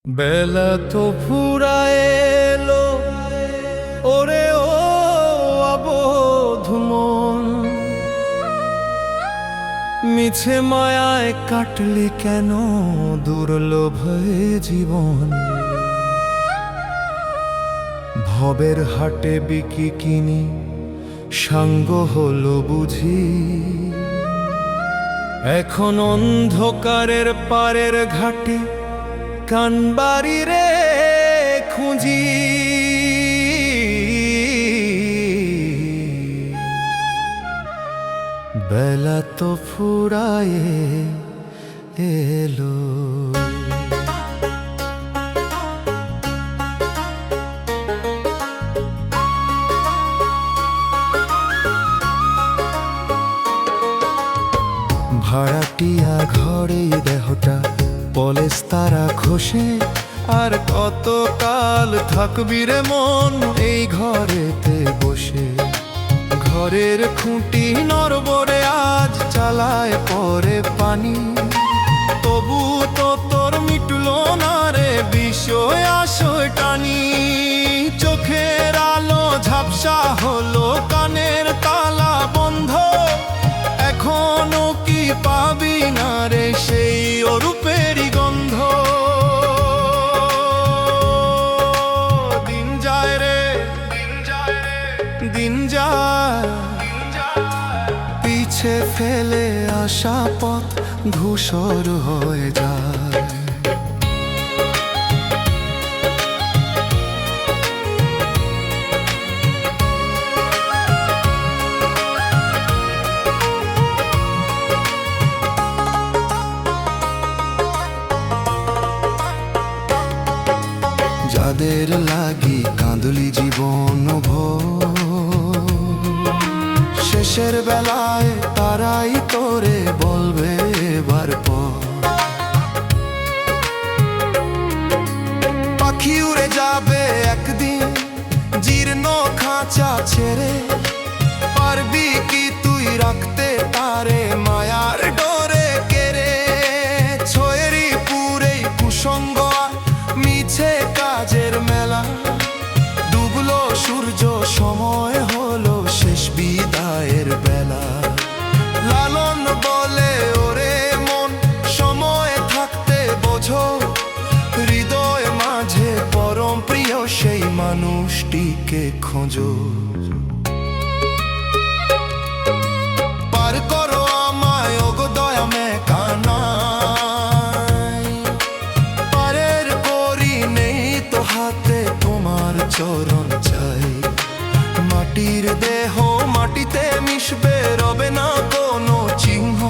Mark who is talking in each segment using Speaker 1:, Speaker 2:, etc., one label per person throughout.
Speaker 1: বেলা তো ফুরায় এলো, ওরে ও অবোধ মন, মিছে মায়ায় কাটলি কেন দুর্লভ এ জীবন। ভবের হাটে বিকি কিনি সাঙ্গ হলো বুঝি, এখন অন্ধকারের পারের ঘাটে কানবাড়ি রে খুঁজি। বেলা তো ফুরায় এলো। ভাড়াটিয়া ঘরে দেহটা পলেস্তারা খসে, আর কতকাল থাকবি রে মন এই ঘরেতে বসে। ঘরের খুঁটি নড়বড়ে আজ চালায় পরে পানি, তবু তো তোর মিটলো না রে বিষয় আশয় টানি। চোখের আলো ঝাপসা হলো, কানের তালা বন্ধ, এখনো কি পাবি না রে সেই অরূপেরই গন্ধ। দিন যায় রে দিন যায়, পিছে ফেলে আসা পথ ধূসর হয়ে যায়। যাদের লাগি কাঁদলি জীবন ভোর, শেষের বেলায় তারাই তোরে বলবে এবার পর। পাখি উড়ে যাবে একদিন জীর্ণ খাঁচা ছেড়ে, পারবি কি তুই রাখতে তারে মায়ার ডোরে কেড়ে। ছয়েরই পুরে কুসঙ্গ মিছে কাজের মেলা, ডুবলো সূর্য সময় হলো শেষ বিদায়ের বেলা। লালন বলে ওরে মন সময় থাকতে বোঝো, হৃদয় মাঝে পরম প্রিয় সেই মানুষটিকে খোঁজো। পার করো আমায় ওগো দয়া মে কানাই, পারের করি নেই তো হাতে তোমার চরণ চাই। মাটির দেহ মাটিতে মিশবে, রবে না কোনো চিহ্ন,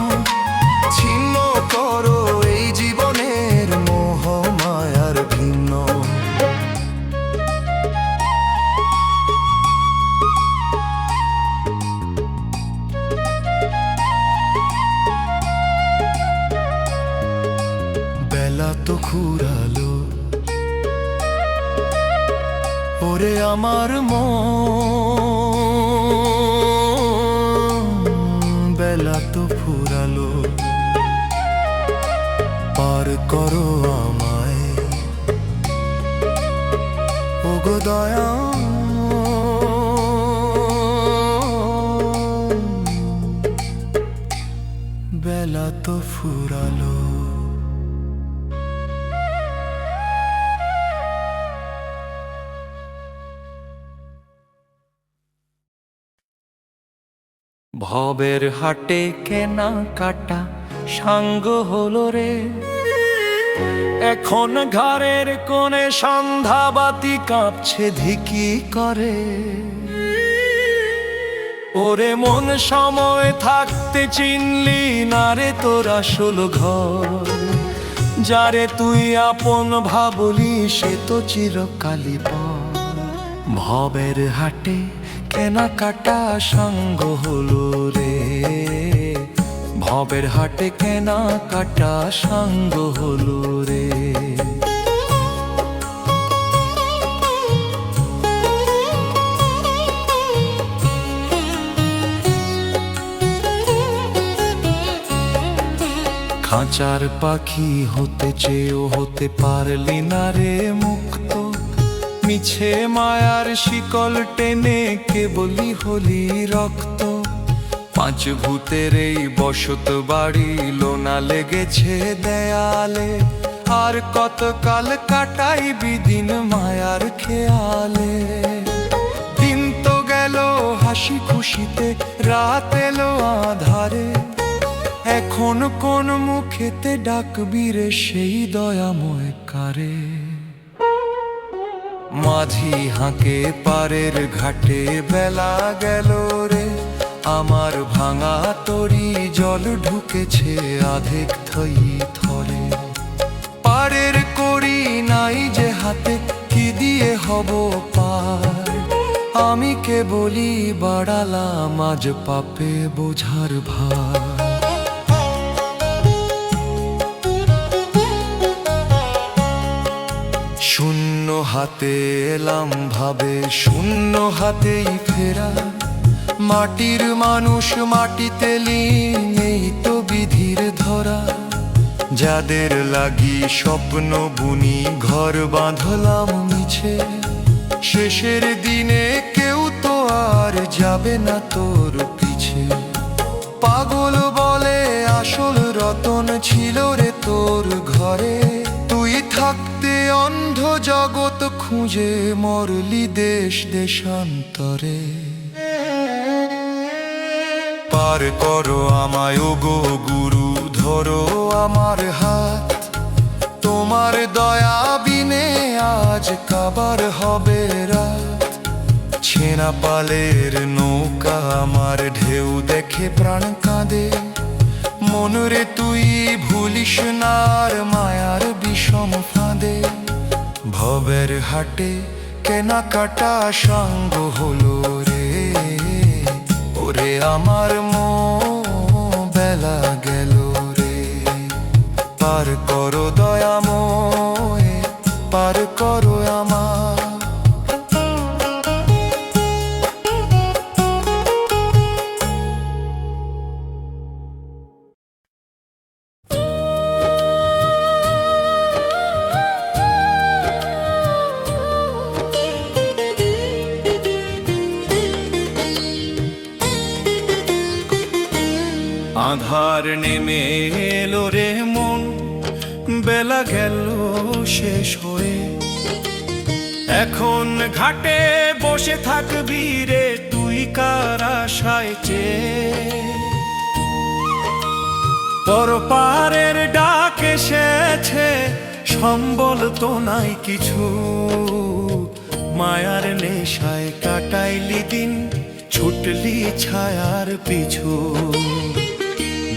Speaker 1: ছিন্ন করো এই জীবনের মোহ মায়ার ভিন্ন। বেলা তো ফুরালো, ওরে আমার মন, বেলা তো ফুরালো। পার করো আমায় ওগো দয়া, বেলা তো ফুরালো। ভবের হাটে কেনা কাটা সাঙ্গ হলো রে, এখন ঘরের কোণে সন্ধ্যাবাতি কাঁপছে ধিকি করে। ওরে মন সময় থাকতে চিনলি না রে তোর আসল ঘর, যারে তুই আপন ভাবলি সে তো চিরকালই পর। ভবের হাটে কেনাকাটা সঙ্গ হলো রে, ভবের হাটে কেনাকাটা সঙ্গ হলো রে। খাঁচার পাখি হতে চেয়েও হতে পারলি না রে মুক্ত, মিছে মায়ার শিকল টেনে কেবলই হলি রক্ত। পাঁচ ভূতের এই বসত বাড়ি লোনা লেগেছে দেয়ালে, আর কতকাল কাটাইবি দিন মায়ার খেয়ালে। দিন তো গেল হাসি খুশিতে, রাত এলো আধারে, এখন কোন মুখেতে ডাকবি রে সেই দয়াময় কারে। মাঝি হাঁকে পারের ঘাটে বেলা গেল রে, আমার ভাঙা তরি জল ঢুকেছে আধেক থই থরে। পারের করি নাই যে হাতে, কি দিয়ে হব পার, আমি কেবলই বাড়ালাম আজ পাপে বোঝার ভার। শূন্য হাতে এলাম ভাবে, শূন্য হাতেই ফেরা, মাটির মানুষ মাটিতে লীন, এই তো বিধির ধরা। যাদের লাগি স্বপ্ন বুনি ঘর বাঁধলাম মিছে, শেষের দিনে কেউ তো আর যাবে না তোর পিছে। পাগল বলে আসল রতন ছিল রে তোর ঘরে, তুই থাকতে অন্ধ জগৎ খুঁজে মরলি দেশ দেশান্তরে। পার করো আমায় ওগো গুরু, ধরো আমার হাত, তোমার দয়া বিনে আজ কাবার হবে রাত। ছেঁড়া পালের নৌকা আমার ঢেউ দেখে প্রাণ কাঁদে, মন রে তুই ভুলিস না আর মায়ার বিষম ফাঁদে। ভবের হাটে কেনাকাটা সঙ্গ হলো রে, ওরে আমার বেলা গেল রে। পার করো দয়াময়, পার করো আমার।
Speaker 2: আধার নেমে এলো রে মন, বেলা গেল শেষ হয়ে, এখন ঘাটে বসে থাকবি রে তুই কার আশায় চেয়ে। পরপারের ডাক এসেছে, সম্বল তো নাই কিছু, মায়ার নেশায় কাটাইলি দিন, ছুটলি ছায়ার পিছু।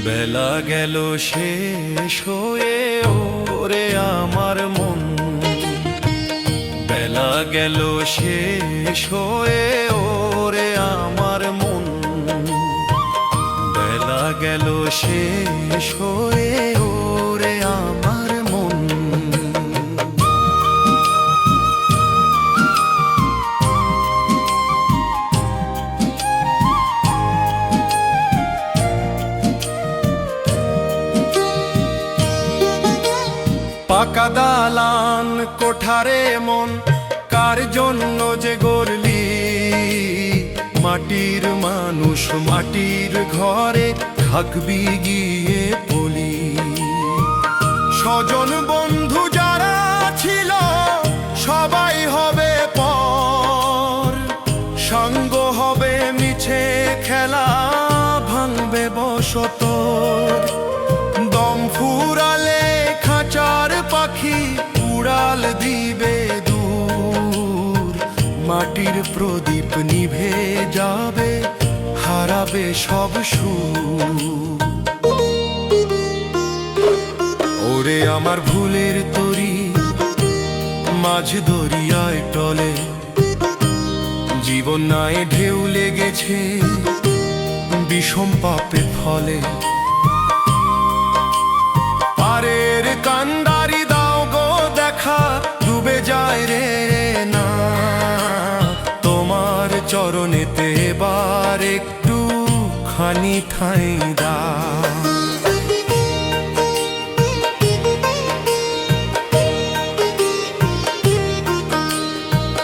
Speaker 2: বেলা গেল শেষ হয়ে ওরে আমার মন, বেলা গেল শেষ হয়ে ওরে আমার মন, বেলা গেল শেষ হয়ে ওরে আমার মন। পাকা দালান কোঠারে মন, কার জন্য যে গড়লি, মাটির মানুষ মাটির ঘরে থাকবি গিয়ে বলি। স্বজন বন্ধু যারা ছিল সবাই হবে পর, সঙ্গ হবে মিছে খেলা, ভাঙবে বসত। দম ফুরালে খাঁচার পাখি উড়াল দিবে দূর, মাটির প্রদীপ নিভে যাবে, হারাবে সব সুর। ওরে আমার ভুলের তরি মাঝ দরিয়ায় টলে, জীবন নাই ঢেউ লেগেছে বিষম পাপের ফলে। পারের কান্ডারি দাও গো দেখা, ডুবে যায় রে না, তোমার চরণেতে এবার একটু খানি ঠাঁই দাও।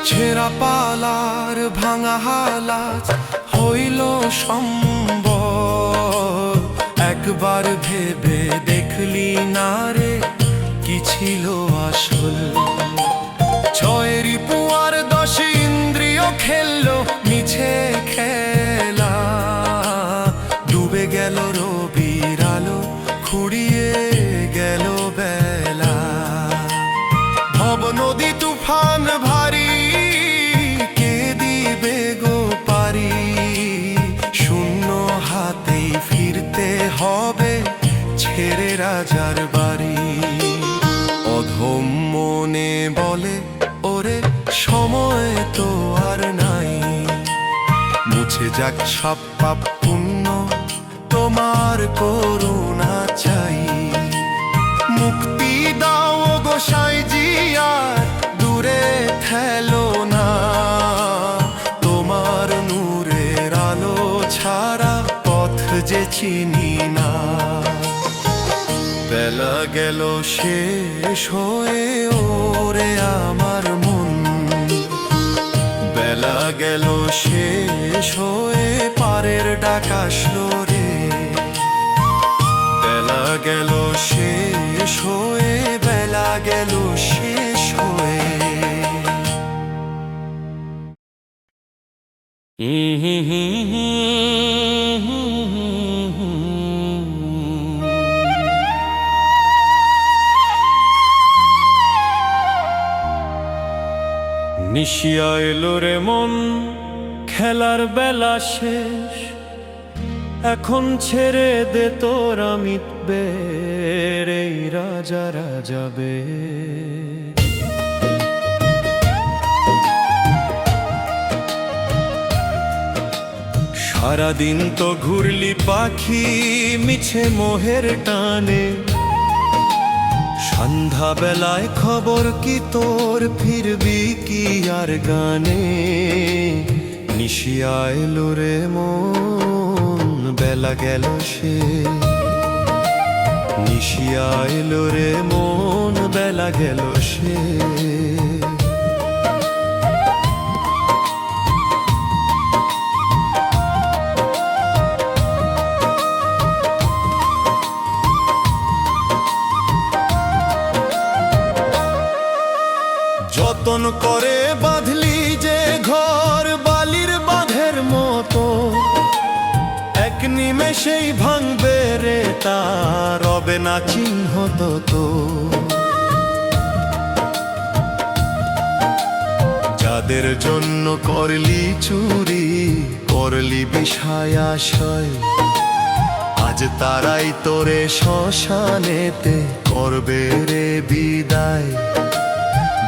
Speaker 2: ছেঁড়া পালার ভাঙা হালাজ হইল সম্বল। একবার ভেবে দেখলি না রে কি ছিল আসল। ছয়েরই পুয়ার 10 ইন্দ্রিয় খেললো মিছে খেলা। ডুবে গেল রবির আলো, খুঁড়িয়ে গেল বেলা। ভব নদী তুফান ভারী, কে দিবে গো পারি। শূন্য হাতেই ফিরতে হবে ছেড়ে রাজার বাড়ি। অধম মনে বলে ওরে সময় তো আর নাই। মুছে যাক সব পাপ পুণ্য, তোমার করুণা চাই। মুক্তি দাও গোসাইজি আর দূরে ঠেলো না। তোমার নূরের আলো ছাড়া পথ যে চিনি না। বেলা গেল শেষ হয়ে ওরে আমার মন। বেলা গেল শেষ হয়ে পারের ডাক আসলো রে। বেলা গেল শেষ হয়ে, বেলা গেল শেষ হয়ে। নিশিয়া এলো রে মন, খেলার বেলা শেষ। এখন ছেড়ে দে তোরা মিটবে এই রাজারা যাবে। সারাদিন তো ঘুরলি পাখি মিছে মোহের টানে। সন্ধ্যা বেলায় খবর কি তোর, ফিরবি কি আর গানে। নিশিয়া এলো রে মন, বেলা গেল শেষ। নিশিয়া এলো রে মন, বেলা গেল শেষ। যতন করে বাঁধলি যে ঘর বালির বাঁধের মতো। এক নিমেষেই ভাঙবে রে তা, রবে না চিহ্ন তো। যাদের জন্য করলি চুরি, করলি বিষয় আশয়, আজ তারাই তোরে শ্মশানেতে করবে রে বিদায়।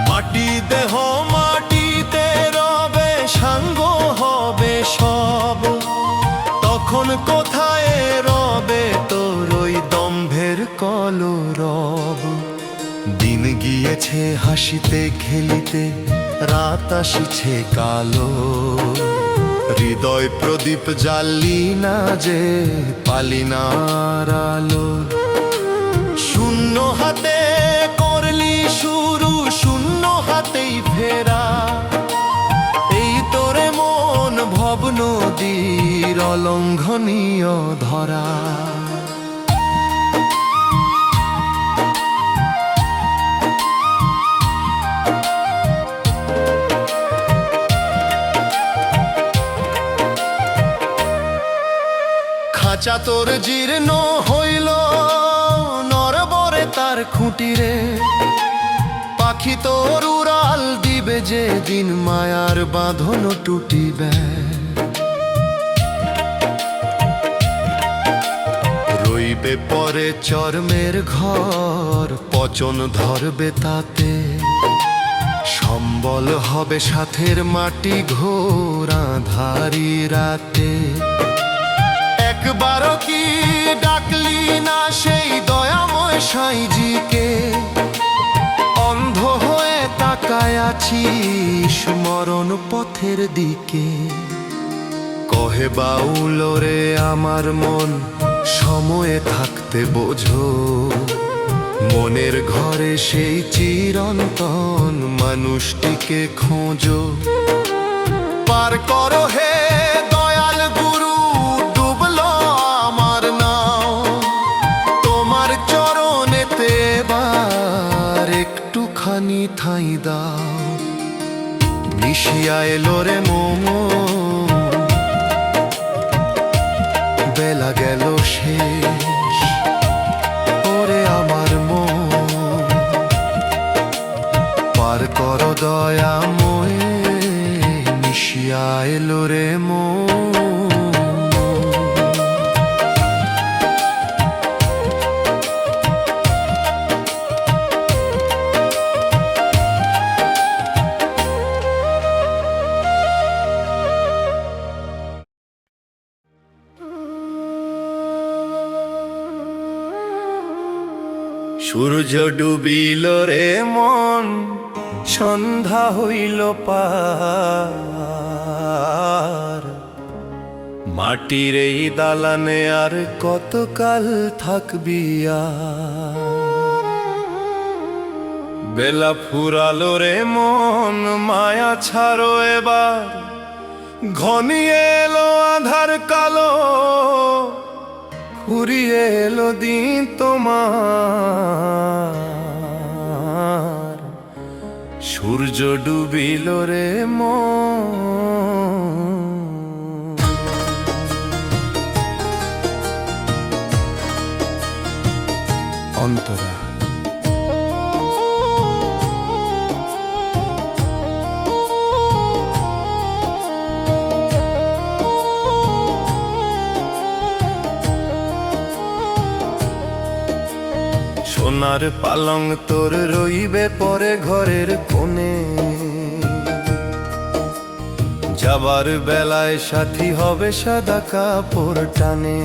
Speaker 2: মাটি দেহ মাটিতে রবে, সাঙ্গ হবে সব। তখন কোথায় রবে তোর ওই দম্ভের কলরব। দিন গিয়েছে হাসিতে খেলিতে, রাত আসিছে কালো। হৃদয় প্রদীপ জ্বালি না যে, পালি না আলো। শূন্য হাতে করলি শুরু, শূন্য হাতেই ফেরা। এই তোরে মন ভব নদীর অলঙ্ঘনীয় ধরা। খাঁচা তোর জীর্ণ হইল, নরবরে তার খুঁটিরে। পাখি তোর উড়াল দিবে যে দিন, মায়ার বাঁধন টুটিবে। রইবে পরে চর্মের ঘর, পচন ধরবে তাতে। সম্বল হবে সাথের মাটি ঘোর আঁধারি রাতে। একবারও কি ডাকলি না সেই দয়াময় সাইজিকে। অন্ধ হয়ে তাকায় আছিস মরণ পথের দিকে। কহে বাউল রে আমার মন, সময়ে থাকতে বোঝো। মনের ঘরে সেই চিরন্তন
Speaker 3: মানুষটিকে খোঁজো, পার করো হে দয়াল গুরু, ডুবলো আমার নাও তোমার চরণেতে, এবার একটুখানি ঠাঁই দাও। নিশিয়া এলো রে মোমো, বেলা গেল শেষ, ওরে আমার মন পার করো দয়াময়, নিশিয়া এলো রে মন। সূর্য ডুবিল রে মন, সন্ধ্যা হইল পার, মাটির এই দালানে আর কতকাল থাকবি আর। বেলা ফুরালো রে মন, মায়া ছাড়ো এবার, ঘনিয়ে এলো আধার কালো, ফুরিয়ে এলো দিন তোমার, সূর্য ডুবিল রে মন। অন্তরা সোনার পালং তোর রইবে পরে ঘরের কোণে, যাবার বেলায় সাথী হবে সাদা কাপড় টানে।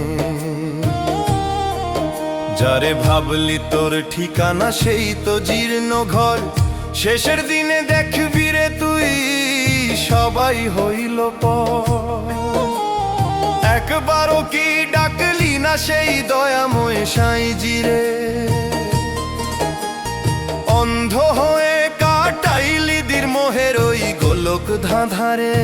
Speaker 3: যারে ভাবলি তোর ঠিকানা সেই তো জীর্ণ ঘর, শেষের দিনে দেখবি রে তুই সবাই হইল পর। একবারও কি ডাকলি না সেই দয়াময় সাঁইজি রে, অন্ধ হয়ে কাটাইলি দির মোহের ওই গোলক ধাঁধারে।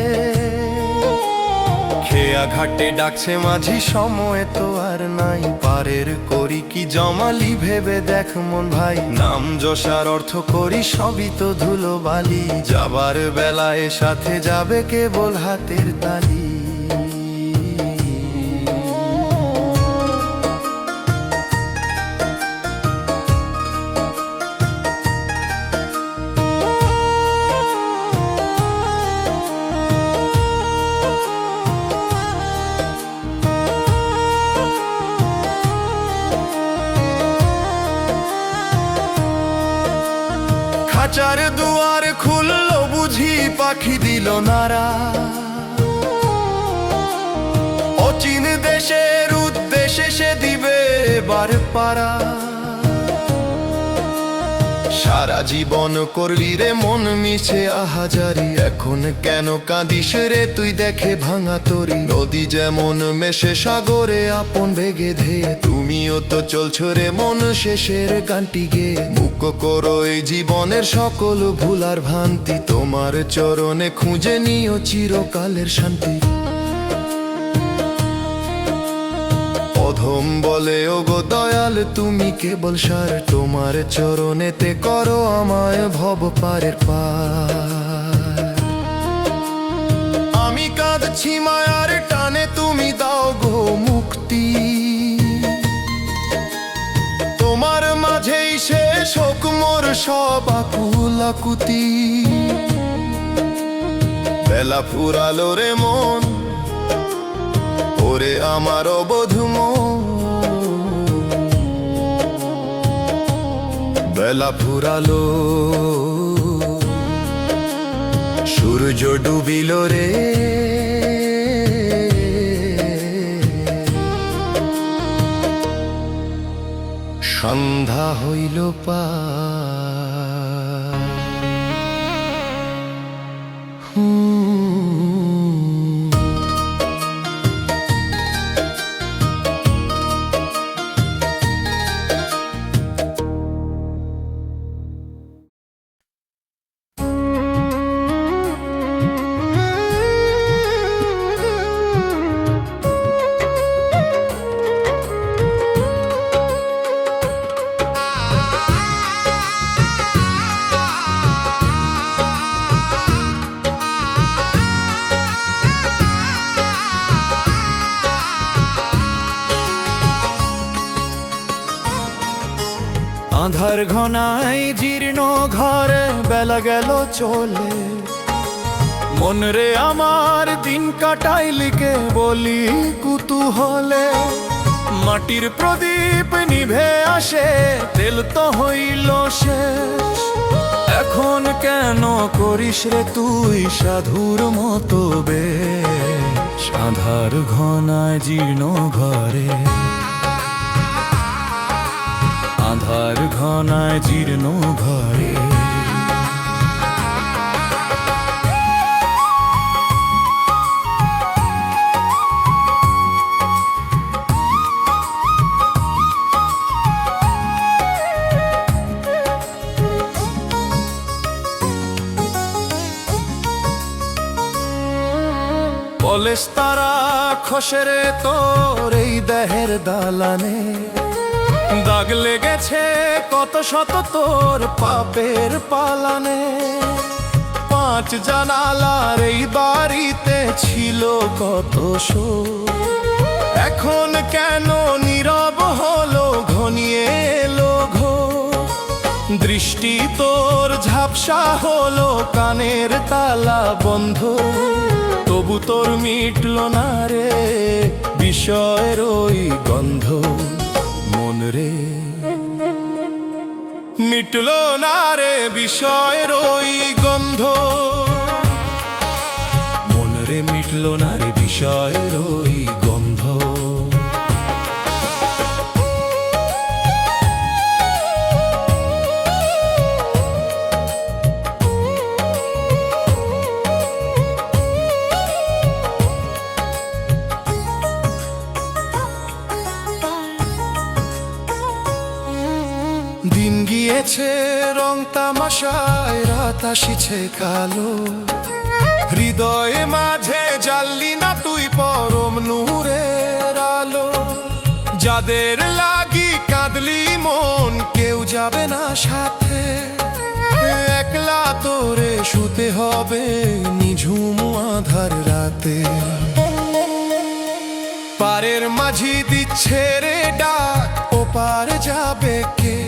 Speaker 3: খেয়া ঘাটে ডাকছে মাঝি, সময় তো আর নাই, পারের করি কি জমালি ভেবে দেখ মন ভাই। নাম যশার অর্থ করি সবই তো ধুলো বালি, যাবার বেলায় সাথে যাবে কেবল হাতের তালি। খাঁচার দুয়ার খুললো বুঝি পাখি দিল নারা, অচিন দেশের উদ্দেশ্যে সে দিবে এবার পারা। সারা জীবন করলি রে মন মিছে আহাজারি, এখন কেন কাঁদিস রে তুই দেখে ভাঙা তরি। নদী যেমন মেশে সাগরে আপন বেগে ধেয়ে, তুমিও তো চলছো রে মন শেষের গানটি গে। মুখ করো এই জীবনের সকল ভুলার ভ্রান্তি, তোমার চরণে খুঁজে নিও চিরকালের শান্তি। অধম বলে ওগো দয়াল তুমি কেবল সার, তোমার চরণেতে করো আমায় ভব পারের পার। আমি কাঁদছি মায়ার টানে, তুমি দাও গো মুক্তি, তোমার মাঝেই শেষ হোক মোর সব আকুল আকুতি। বেলা ফুরালো রে মন, ওরে আমার অবধ মন, বেলা ফুরালো, সূর্য ডুবিল রে, সন্ধ্যা হইল পার।
Speaker 2: আধার ঘনায় জীর্ণ ঘরে বেলা গেল চলে, মন রে আমার দিন কাটাইলিকে বলি কুতূহলে। মাটির প্রদীপ নিভে আসে, তেল তো হইল শেষ। এখন কেন করিস রে তুই সাধুর মতো বেশ? আধার ঘনায় জীর্ণ ঘরে, আধার ঘনায় জীর্ণ ঘরে। কলেজ তারা খসেরে তোর এই দেহের দালানে, দাগ লেগেছে কত শত তোর পাপের পালানে। 5 জানালার এই বাড়িতে ছিল কত শোক, এখন কেন নীরব হলো ঘনিয়ে এলো ঘোর। দৃষ্টি তোর ঝাপসা হলো, কানের তালা বন্ধ, তবু তোর মিটল না রে বিষয়ের ওই গন্ধ। মন রে মিটল না রে বিষয়ের ওই গন্ধ, মন রে মিটল না রে বিষয়ের ওই গন্ধ। দিন গিয়েছে রং তামাশায়, রাত আসিছে কালো, হৃদয়ে মাঝে জ্বাললি না তুই পরম নূরের আলো। যাদের লাগি কাঁদলি মন কেউ যাবে না সাথে, একলা তোরে শুতে হবে নিঝুম আধার রাতে। পারের মাঝি দিচ্ছে রে ডাক, ওপার যাবে কে?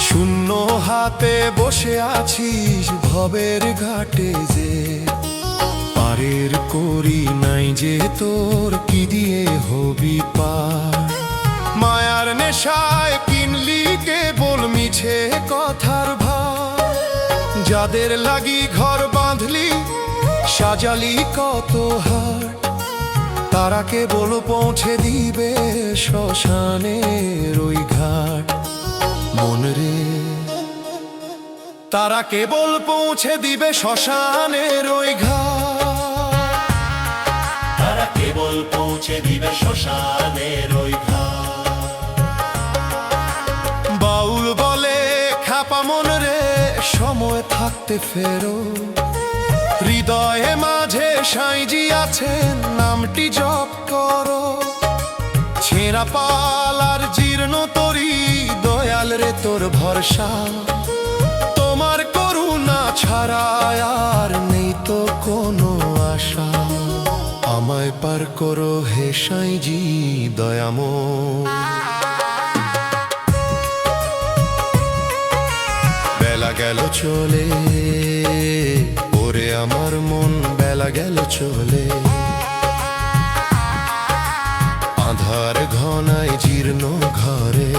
Speaker 2: শূন্য হাতে বসে আছিস ভবের ঘাটে যে, পারের করি নাই যে তোর কি দিয়ে হবি পার। মায়ার নেশায় কিনলি কেবল মিছে কথার ভার, যাদের লাগি ঘর বাঁধলি সাজালি কত হার, তারা কেবল পৌঁছে দিবে শ্মশানের ওই ঘাট। মন রে তারা কেবল পৌঁছে দিবে শ্মশানের ওই ঘাট,
Speaker 4: তারা কেবল পৌঁছে দিবে শ্মশানের ওই ঘাট।
Speaker 2: বাউল বলে খাপা মন রে সময় থাকতে ফেরো, হৃদয়ে মাঝে সাইজি আছেন নামটি জপ করো। ছেঁড়া পাল আর জীর্ণ তরি দয়াল রে তোর ভরসা, তোমার করুণা ছাড়া আর নেই তো কোনো আশা। আমায় পার করো হে সাইজি দয়াময়। বেলা গেল চলে ওরে আমার মন, বেলা গেল চলে, আধার ঘনায় জীর্ণ ঘরে।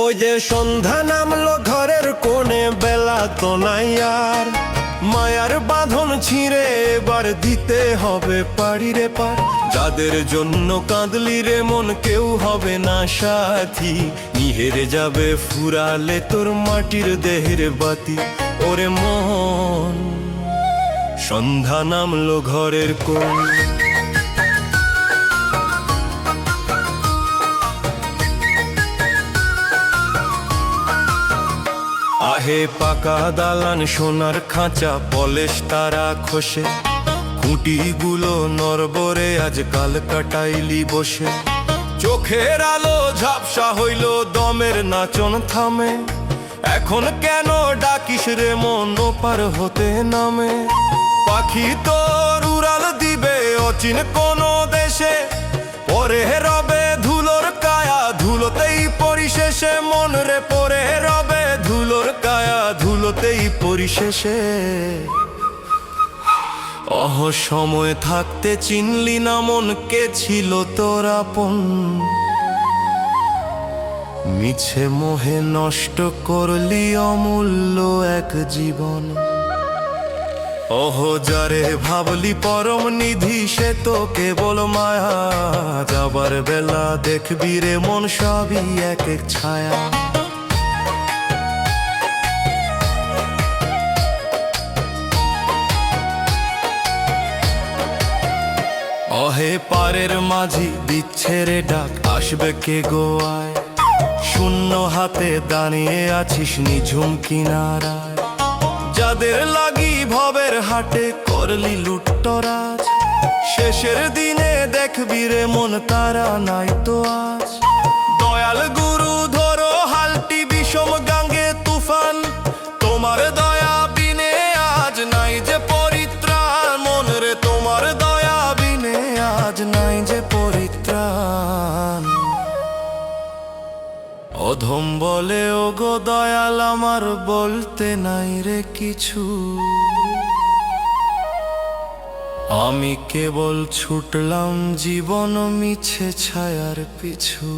Speaker 5: ওই যে সন্ধ্যা নামলো ঘরের কোণে, বেলা তো নাই আর, মায়ার বাঁধন ছিঁড়ে এবার দিতে হবে পাড়ি রে পার। যাদের জন্য কাঁদলি রে মন কেউ হবে না সাথী, নিহেরে যাবে ফুরালে তোর মাটির দেহের বাতি। ওরে মন সন্ধ্যা নামলো ঘরের কোণ, অহে পাকা দালান সোনার খাঁচা পলেশ তারা খসে, খুঁটিগুলো নরবরে আজকাল কাটাইলি বসে। চোখের আলো ঝাপসা হইল দমের নাচন থামে, এখন কেন ডাকিস রে মন পার হতে নামে। পাখি তোর উড়াল দিবে অচিন কোন দেশে, পরে রবে ধুলোর কায়া ধুলোতেই পরিশেষে। মন রে পরে রবে ধুলোর কায়া ধুলোতেই পরিশেষে। অহ সময় থাকতে চিনলি না মন কে ছিল তোর আপন, মিছে মোহে নষ্ট করলি অমূল্য এক জীবন। অহ যারে ভাবলি পরম নিধি সে তো কেবল মায়া, যাবার বেলা দেখবি রে মন সবই এক এক ছায়া। অহে পারের মাঝি দিচ্ছে রে ডাক, আসবে কে গোয়ায়? শূন্য হাতে দাঁড়িয়ে আছিস নিঝুম কিনারায়। যাদের লাগি ভবের হাটে করলি লুটতরাজ, শেষের দিনে দেখবি রে মন তারা নাই তো আজ। দয়াল গুরু ধরো হালটি বিষম গাঙ্গে তুফান, তোমার দয়া বিনে আজ নাই যে পরিত্রাণ। মন রে তোমার দয়া বিনে আজ নাই যে পরিত্রাণ। অধম বলে ও গো দয়াল আমার বলতে নাই রে কিছু, আমি কেবল ছুটলাম জীবন মিছে ছায়ার পিছু।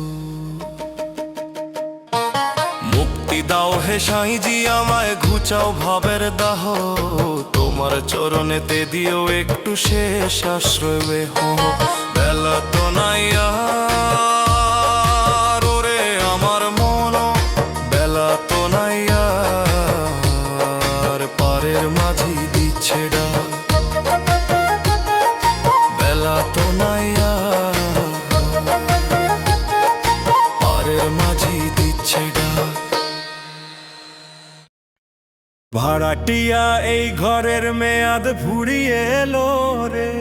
Speaker 5: মুক্তি দাও হে সাইজি আমায়, ঘুচাও ভাবের দাহ, তোমার চরণেতে দিও একটু শেষ আশ্রয়। হো বেলা তো নাই আর ওরে আমার মন, বেলা তো নাই আর পারের মাঝি দিচ্ছে ডাক, বেলা তো নাই আর পারের মাঝি দিচ্ছে ডাক। ভাড়াটিয়া এই ঘরের মেয়াদ ফুরিয়ে এলো রে,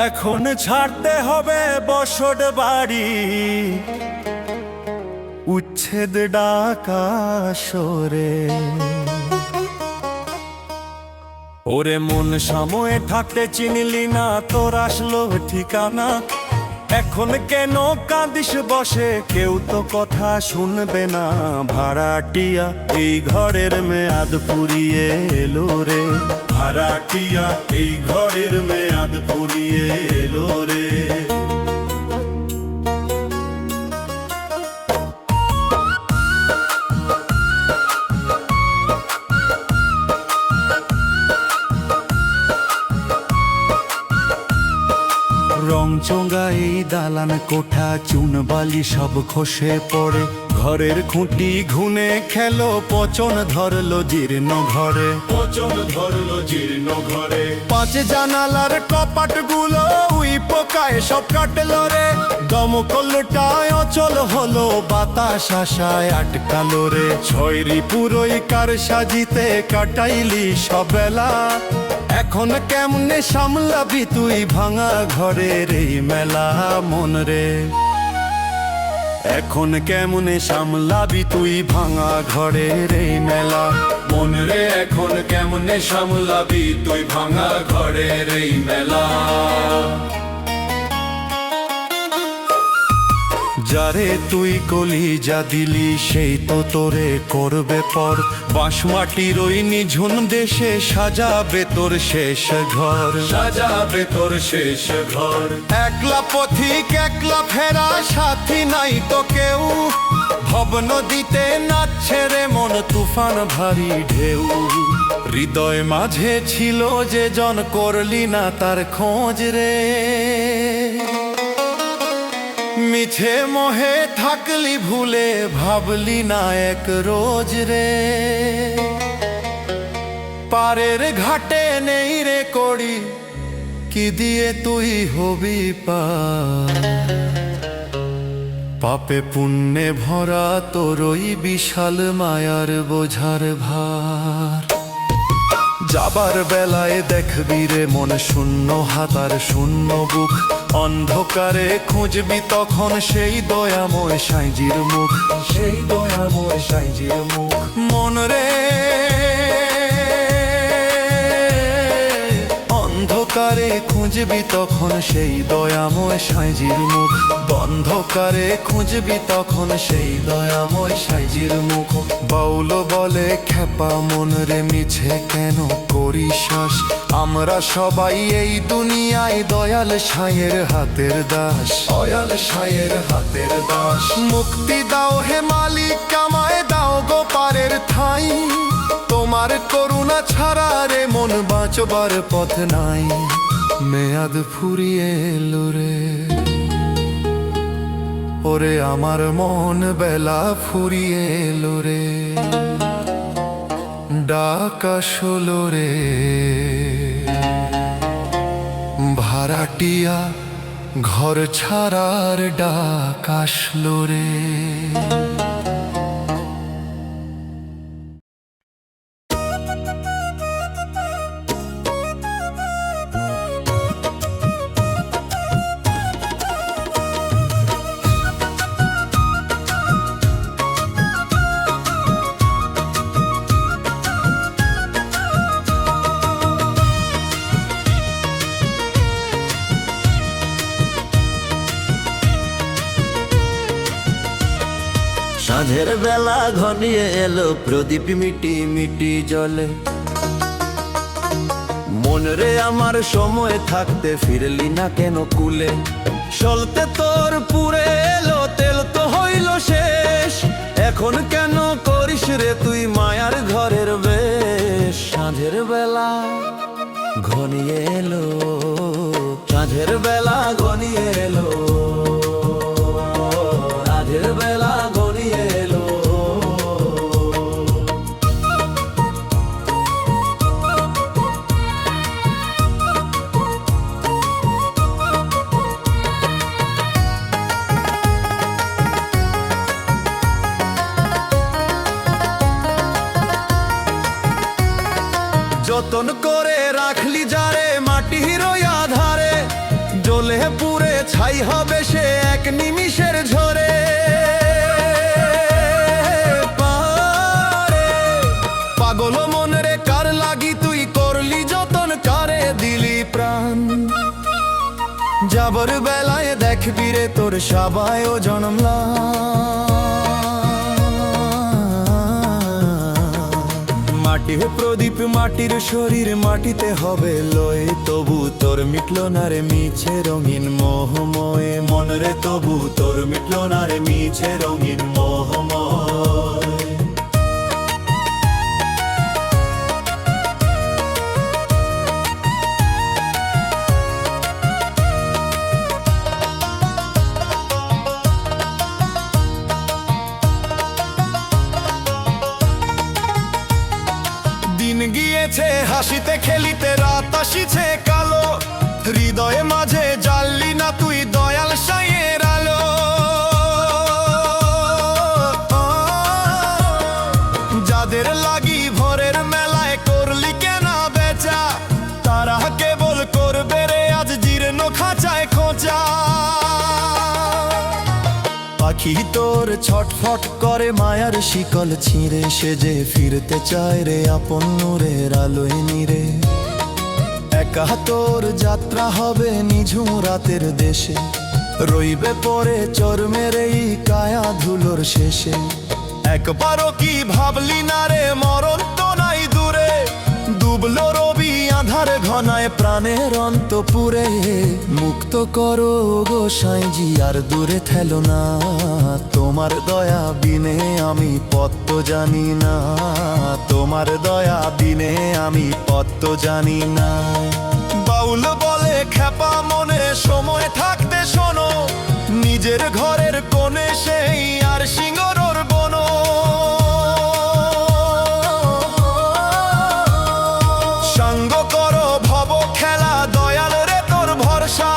Speaker 5: এখন ছাড়তে হবে বসত বাড়ি। উচ্ছেদ ডাকা সরে ওরে মন সময়ে থাকতে চিনলি না তোর আসলো ঠিকানা। এখন কেন কাঁদিস বসে কেউ তো কথা শুনবে না। ভাড়াটিয়া এই ঘরের মেয়াদ ফুরিয়ে এলো রে, ভাড়াটিয়া এই ঘরের মেয়াদ ফুরিয়ে এলো রে। রং চোঙ্গা এই দালান কোঠা চুন বালি সব খসে পড়ে, ঘরের খুঁটি ঘুনে খেলো পচন ধরলো জীর্ণ ঘরে, পচন ধরলো জীর্ণ ঘরে। পাঁচ জানালার কপাট গুলো উই পোকায় সব কাটলো রে, দমকলটায় অচল হলো বাতাস আশায় আটকালো রে। ছয়রি পুরোই কার সাজিতে কাটাইলি সবেলা, এখন কেমনে সামলাবি তুই ভাঙা ঘরের এই মেলা। মন রে এখন কেমনে সামলাবি তুই ভাঙা ঘরের এই মেলা। মন রে এখন কেমনে সামলাবি তুই ভাঙা ঘরের এই মেলা। যারে তুই কলিজা দিলি সেই তো তোরে করবে পর, বাঁশ মাটির ওই নিঝুম দেশে সাজাবে তোর শেষ ঘর, সাজাবে তোর শেষ ঘর। একলা পথিক একলা ফেরা সাথী নাই তো কেউ, ভব নদীতে নাচছে রে মন তুফান ভারী ঢেউ। হৃদয় মাঝে ছিল যে জন করলি না তার খোঁজ রে, মিছে মোহে থাকলি ভুলে ভাবলি না এক রোজ রে। পারের ঘাটে নেই রে কড়ি কি দিয়ে তুই হবি পার,
Speaker 1: পাপে পুণ্যে ভরা তোরই বিশাল মায়ার বোঝার ভার। যাবার বেলায় দেখবি রে মন শূন্য হাতার শূন্য বুক, অন্ধকারে খুঁজবি তখন সেই দয়াময় সাইজির মুখ, সেই দয়াময় সাইজির মুখ। মন রে অন্ধকারে খুঁজবি তখন সেই দয়াময় সাইজির মুখ, অন্ধকারে খুঁজবি তখন সেই দয়াময় সাইজির মুখ। বাউল বলে খেপা মন রে মিছে কেন করি শ্বাস, আমরা সবাই এই দুনিয়ায় দয়াল সাঁয়ের হাতের দাস, দয়াল সাঁয়ের হাতের দাস। মুক্তি দাও হে মালিক আমায় দাও গো পারের ঠাই, তোমার করুণা ছাড়া রে মন বাঁচবার পথ নাই। মেয়াদ ফুরিয়ে এলো রে ওরে আমার মন, বেলা ফুরিয়ে এলো রে, ডাক আসলো রে ভাড়াটিয়া ঘর ছাড়ার ডাক আসলো রে।
Speaker 6: সাঁঝের বেলা ঘনিয়ে এলো প্রদীপ মিটি মিটি জলে, মন রে আমার সময় থাকতে ফিরলি না কেন কুলে, সলতে তোর পুরে এলো তেল তো হইল শেষ, এখন কেন করিস রে তুই মায়ার ঘরের বেশ। সাঁঝের বেলা ঘনিয়ে এলো, সাঁঝের বেলা ঘনিয়ে এলো, সাঁঝের বেলা ঘনিয়ে এলো। যতন করে রাখলি যারে মাটির ওই আধারে, জ্বলে পুড়ে ছাই হবে সে এক নিমিষের ঝরে। পাগল মন রে কার লাগি তুই করলি যতন, কারে দিলি প্রাণ, যাবার বেলায় দেখবি রে তোর সবাই ও জন্মলা। মাটির প্রদীপ মাটির শরীর মাটিতে হবে লয়, তবু তোর মিটলো না রে মিছে রঙিন মোহময় মন রে, তবু তোর মিটলো না রে মিছে রঙিন মোহময়। দিন গিয়েছে হাসিতে খেলিতে রাত আসিছে কালো, হৃদয়ে মাঝে জ্বাললি না তুই দয়াল সাঁয়ের আলো। যাদের লাগি ভোরের মেলায় করলি কেনা বেচা, তারা কেবল করবে রে আজ জীর্ণ খাঁচায় খোঁচা। পাখি তোর ছটফট করে মায়ার শিকল ছিঁড়ে, সে যে ফিরতে চায় রে আপন নূরের আলোয় নিরে। একা তোর যাত্রা হবে নিঝুম রাতের দেশে, রইবে পরে চর্মের এই কায়া ধুলোর শেষে। একবারও কি ভাবলি না রে মরণ তো নাই দূরে, ডুবলো রবি আধার ঘনায় প্রাণের অন্তপুরে। মুক্ত করো গো সাঁইজি আর দূরে থেলো না, তোমার দয়া বিনে আমি পথ তো জানি না, তোমার দয়া বিনে আমি পথ তো জানি না। বাউল বলে খেপা মনে সময় থাকতে শোনো, নিজের ঘরের কোণে সেই আর সিংহর বন। সাঙ্গ করো ভব খেলা দয়াল রে তোর ভরসা,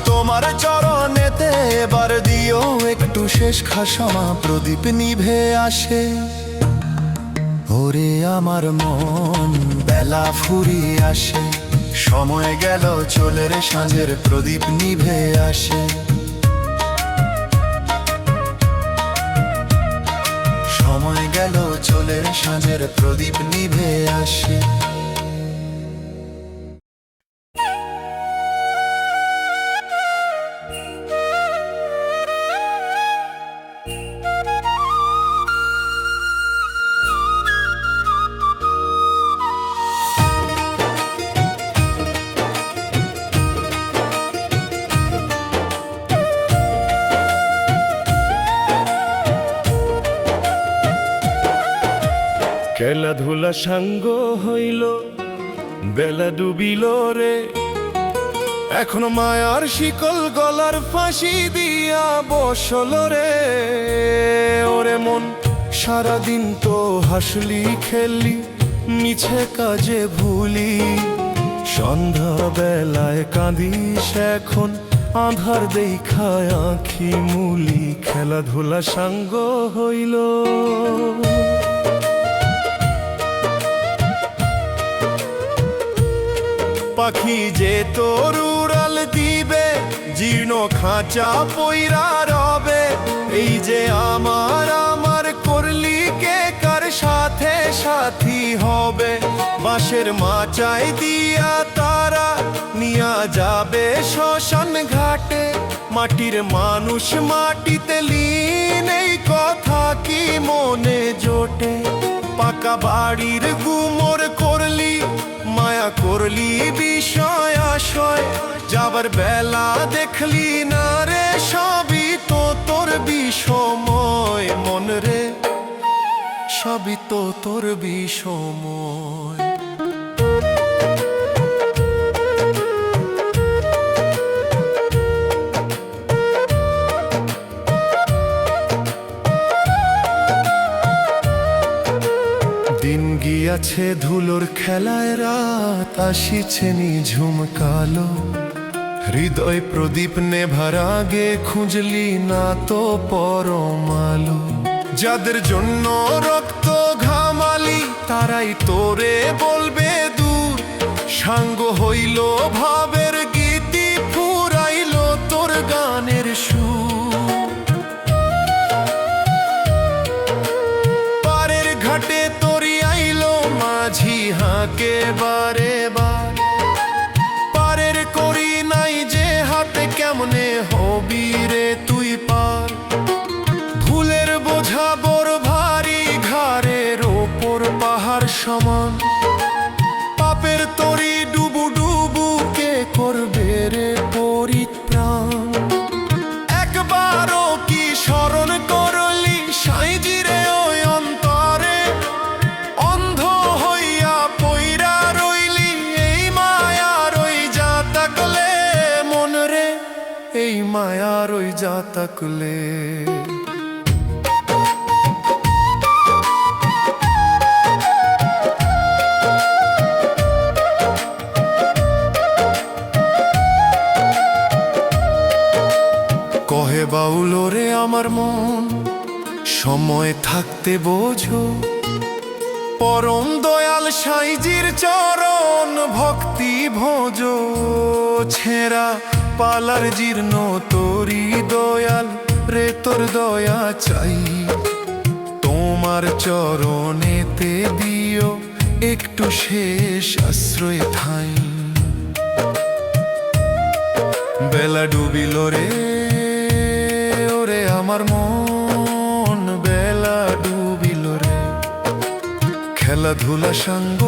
Speaker 6: তোমার চরণেতে এবার দিও একটু শেষ পরিবেশ খাসমা প্রদীপ নিভে আসে। ওরে আমার মন বেলা ফুরিয়ে আসে, সময় গেল চলে রে সাঁঝের প্রদীপ নিভে আসে। সময় গেল চলে রে সাঁঝের প্রদীপ নিভে আসে।
Speaker 2: খেলাধুলা সাঙ্গ হইল, বেলা ডুবিল রে, এখন মায়ার শিকল গলার ফাঁসি দিয়া বসল রে। ওরে মন সারাদিন তো হাসলি খেললি, মিছে কাজে ভুলি, সন্ধ্যা বেলায় কাঁদিস এখন আধার দেখায় আঁখি মুলি। খেলাধুলা সাঙ্গ হইল। পাখি যে তোর উড়াল দিবে, জীর্ণ খাঁচা পইরা রবে, এই যে আমার আমার করলি কে কার সাথে সাথী হবে। বাঁশের মাচায় দিয়া তারা নিয়া যাবে শ্মশান ঘাটে, মাটির মানুষ মাটিতে লীন, এই কথা কি মনে জোটে। পাকা বাড়ির গুমর করলি, মায়া করলি বিষয় আশয়, যাবার বেলা দেখলি না রে সবই তো তোর বিষময়। মন রে সবই তো তোর বিষময়। দিন গিয়াছে ধুলোর খেলায়, রাত আসিছে নিঝুম কালো, হৃদয় প্রদীপ নেভার আগে খুঁজলি না তো পরম আলো। যাদের জন্য রক্ত ঘামালি তারাই তোরে বলবে দূর, সাঙ্গ হইল ভাবের গীতি, ফুরাইল তোর গানের সুর। পারের ঘাটে তোরি আইলো মাঝি হাঁকে বারে বার, পারের করি নাই যে হাতে কেমনে হবি রে তুই পার। ভুলের বোঝা বড় ভারী, ঘাড়ের ওপর পাহাড় সমান, পাপের তরি ডুবু ডুবু কে করবে রে পরিত্রাণ। একবারও কি স্মরণ করলি সাইজিরে ওই অন্তরে, অন্ধ হইয়া পইরা রইলি এই মায়ার ওই জাতাকলে। মন রে এই মায়ার ওই জাতাকলে। কহে বাউল রে আমার মন, সময় থাকতে বোঝো, পরম দয়াল সাইজির চরণ ভক্তি ভোজ। ছেঁড়া পালার জীর্ণ তোরি দয়াল রে, তোর দয়া চাই, তোমার চরণেতে দিও একটু শেষ আশ্রয় ঠাই। বেলা ডুবিল রে ওরে আমার মন, বেলা ডুবিল রে। খেলাধুলা সাঙ্গ